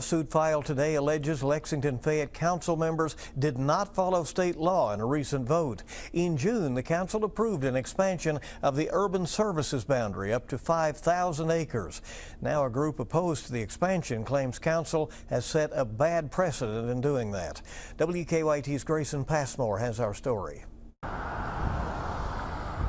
Suit filed today alleges Lexington Fayette council members did not follow state law in a recent vote. In June, the council approved an expansion of the urban services boundary up to 5,000 acres. Now a group opposed to the expansion claims council has set a bad precedent in doing that. WKYT's Grayson Passmore has our story.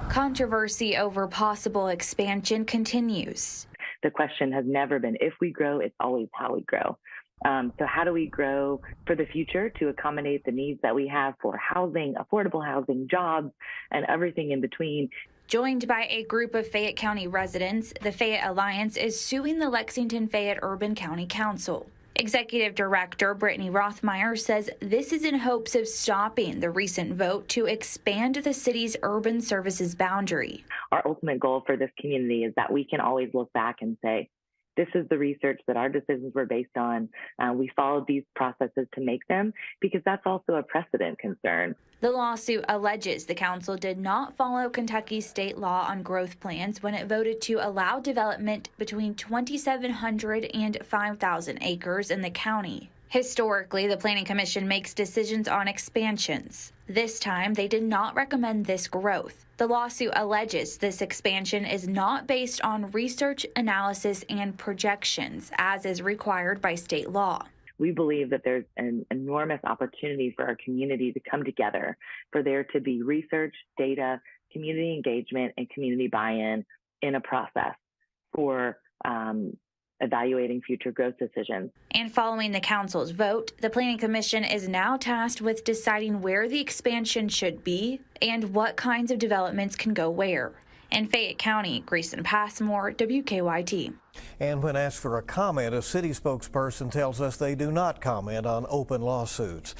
Controversy over possible expansion continues. The question has never been if we grow, it's always how we grow. So how do we grow for the future to accommodate the needs that we have for housing, affordable housing, jobs, and everything in between? Joined by a group of Fayette County residents, the Fayette Alliance is suing the Lexington Fayette Urban County Council. Executive Director Brittany Rothmeyer says this is in hopes of stopping the recent vote to expand the city's urban services boundary. Our ultimate goal for this community is that we can always look back and say, this is the research that our decisions were based on. We followed these processes to make them, because that's also a precedent concern. The lawsuit alleges the council did not follow Kentucky's state law on growth plans when it voted to allow development between 2,700 and 5,000 acres in the county. Historically, the Planning Commission makes decisions on expansions. This time, they did not recommend this growth. The lawsuit alleges this expansion is not based on research, analysis, and projections, as is required by state law. We believe that there's an enormous opportunity for our community to come together, for there to be research, data, community engagement, and community buy-in in a process for evaluating future growth decisions. And following the council's vote, the Planning Commission is now tasked with deciding where the expansion should be and what kinds of developments can go where. In Fayette County, Grayson Passmore, WKYT. And when asked for a comment, a city spokesperson tells us they do not comment on open lawsuits.